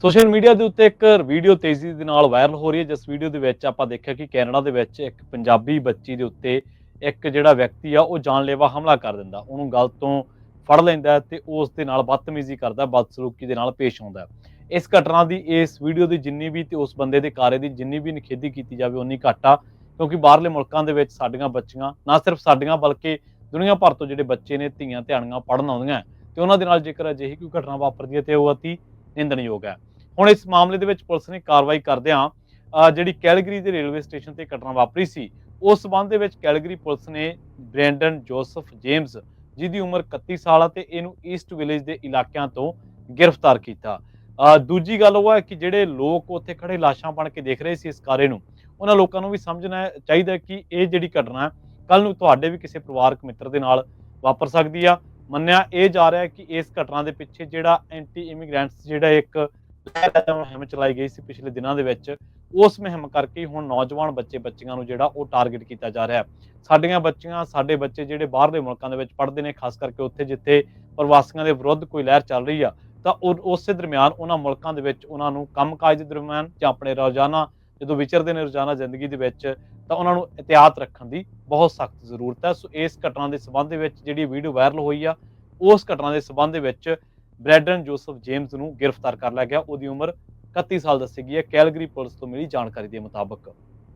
Social media ਦੇ ਉੱਤੇ ਇੱਕ ਵੀਡੀਓ ਤੇਜ਼ੀ ਦੇ ਨਾਲ ਵਾਇਰਲ ਹੋ ਰਹੀ ਹੈ, ਜਿਸ ਵੀਡੀਓ ਦੇ ਵਿੱਚ ਆਪਾਂ ਦੇਖਿਆ ਕਿ ਕੈਨੇਡਾ ਦੇ ਵਿੱਚ ਇੱਕ ਪੰਜਾਬੀ ਬੱਚੀ ਦੇ ਉੱਤੇ ਇੱਕ ਜਿਹੜਾ ਵਿਅਕਤੀ ਆ ਉਹ ਜਾਨਲੇਵਾ ਹਮਲਾ ਕਰ ਦਿੰਦਾ, ਉਹਨੂੰ ਗਲ ਤੋਂ ਫੜ ਲੈਂਦਾ ਹੈ ਤੇ ਉਸ ਦੇ ਨਾਲ ਬਦਤਮੀਜ਼ੀ ਕਰਦਾ, ਬਦਸਲੂਕੀ ਦੇ ਨਾਲ ਪੇਸ਼ ਆਉਂਦਾ ਹੈ। ਇਸ ਘਟਨਾ ਦੀ, ਇਸ ਵੀਡੀਓ ਦੀ ਜਿੰਨੀ ਵੀ ਤੇ ਉਸ ਬੰਦੇ ਦੇ ਕਾਰੇ ਦੀ ਜਿੰਨੀ ਵੀ ਨਿਖੇਧੀ ਕੀਤੀ ਜਾਵੇ ਉਨੀ ਘੱਟ ਆ, ਕਿਉਂਕਿ ਬਾਹਰਲੇ ਮੁਲਕਾਂ ਦੇ ਵਿੱਚ ਸਾਡੀਆਂ ਬੱਚੀਆਂ, ਨਾ ਸਿਰਫ ਸਾਡੀਆਂ ਬਲਕਿ ਦੁਨੀਆ ਭਰ ਤੋਂ ਜਿਹੜੇ ਬੱਚੇ ਨੇ, ਧੀਆਂ ਧਿਆਣੀਆਂ ਪੜ੍ਹਨ ਆਉਂਦੀਆਂ ਤੇ ਉਹਨਾਂ ਦੇ ਨਾਲ ਜੇਕਰ ਅਜਿਹੀ ਕੋਈ ਘਟਨਾ ਵਾਪਰਦੀ ਹੈ ਤੇ ਉਹ ਅਤੀ ਨਿੰਦਣਯੋਗ ਹੈ। ਹੁਣ ਇਸ ਮਾਮਲੇ ਦੇ ਵਿੱਚ ਪੁਲਿਸ ਨੇ ਕਾਰਵਾਈ ਕਰਦਿਆਂ ਜਿਹੜੀ ਕੈਲਗਰੀ ਦੇ ਰੇਲਵੇ ਸਟੇਸ਼ਨ ਤੇ ਘਟਨਾ ਵਾਪਰੀ ਸੀ, ਉਸ ਸਬੰਧ ਦੇ ਵਿੱਚ ਕੈਲਗਰੀ ਪੁਲਿਸ ਨੇ ਬ੍ਰੈਂਡਨ ਜੋਸਫ ਜੇਮਸ, ਜਿਹਦੀ ਉਮਰ 31 ਸਾਲ ਆ, ਤੇ ਇਹਨੂੰ ਈਸਟ ਵਿਲੇਜ ਦੇ ਇਲਾਕਿਆਂ ਤੋਂ ਗ੍ਰਿਫਤਾਰ ਕੀਤਾ। ਦੂਜੀ ਗੱਲ ਉਹ ਹੈ ਕਿ ਜਿਹੜੇ ਲੋਕ ਉੱਥੇ ਖੜੇ ਲਾਸ਼ਾਂ ਬਣ ਕੇ ਦੇਖ ਰਹੇ ਸੀ ਇਸ ਕਾਰੇ ਨੂੰ, ਉਹਨਾਂ ਲੋਕਾਂ ਨੂੰ ਵੀ ਸਮਝਣਾ ਚਾਹੀਦਾ ਕਿ ਇਹ ਜਿਹੜੀ ਘਟਨਾ ਹੈ ਕੱਲ ਨੂੰ ਤੁਹਾਡੇ ਵੀ ਕਿਸੇ ਪਰਿਵਾਰਕ ਮਿੱਤਰ ਦੇ ਨਾਲ ਵਾਪਰ ਸਕਦੀ ਆ। ਮੰਨਿਆ ਇਹ ਜਾ ਰਿਹਾ ਹੈ ਕਿ ਇਸ ਘਟਨਾ ਦੇ ਪਿੱਛੇ ਜਿਹੜਾ ਐਂਟੀ ਇਮੀਗ੍ਰੈਂਟਸ ਜਿਹੜਾ ਇੱਕ ਮੁਹਿੰਮ ਚਲਾਈ ਗਈ ਸੀ ਪਿਛਲੇ ਦਿਨਾਂ ਦੇ ਵਿੱਚ, ਉਸ ਮੁਹਿੰਮ ਕਰਕੇ ਹੁਣ ਨੌਜਵਾਨ ਬੱਚੇ ਬੱਚੀਆਂ ਨੂੰ ਜਿਹੜਾ ਉਹ ਟਾਰਗੇਟ ਕੀਤਾ ਜਾ ਰਿਹਾ ਹੈ। ਸਾਡੀਆਂ ਬੱਚੀਆਂ, ਸਾਡੇ ਬੱਚੇ ਜਿਹੜੇ ਬਾਹਰਲੇ ਮੁਲਕਾਂ ਦੇ ਵਿੱਚ ਪੜ੍ਹਦੇ ਨੇ, ਖਾਸ ਕਰਕੇ ਉੱਥੇ ਜਿੱਥੇ ਪ੍ਰਵਾਸੀਆਂ ਦੇ ਵਿਰੁੱਧ ਕੋਈ ਲਹਿਰ ਚੱਲ ਰਹੀ ਆ, ਤਾਂ ਉਸੇ ਦਰਮਿਆਨ ਉਹਨਾਂ ਮੁਲਕਾਂ ਦੇ ਵਿੱਚ ਉਹਨਾਂ ਨੂੰ ਕੰਮਕਾਜ ਦੇ ਦਰਮਿਆਨ ਜਾਂ ਆਪਣੇ ਰੋਜ਼ਾਨਾ ਜਦੋਂ ਵਿਚਰਦੇ ਨੇ ਰੋਜ਼ਾਨਾ ਜ਼ਿੰਦਗੀ ਦੇ ਵਿੱਚ, ਤਾਂ ਉਹਨਾਂ ਨੂੰ ਇhtiyਾਤ ਰੱਖਣ ਦੀ ਬਹੁਤ ਸਖਤ ਜ਼ਰੂਰਤ ਹੈ। ਸੋ ਇਸ ਘਟਨਾ ਦੇ ਸਬੰਧ ਦੇ ਵਿੱਚ ਜਿਹੜੀ ਵੀਡੀਓ ਵਾਇਰਲ ਹੋਈ ਆ, ਉਸ ਘਟਨਾ ਦੇ ਸਬੰਧ ਦੇ ਵਿੱਚ ਬ੍ਰੈਂਡਨ ਜੋਸਫ ਜੇਮਸ ਨੂੰ ਗ੍ਰਿਫਤਾਰ ਕਰ ਲਿਆ ਗਿਆ। ਉਹਦੀ ਉਮਰ 31 ਸਾਲ ਦੱਸੀ ਗਈ ਹੈ, ਕੈਲਗਰੀ ਪੁਲਿਸ ਤੋਂ ਮਿਲੀ ਜਾਣਕਾਰੀ ਦੇ ਮੁਤਾਬਕ।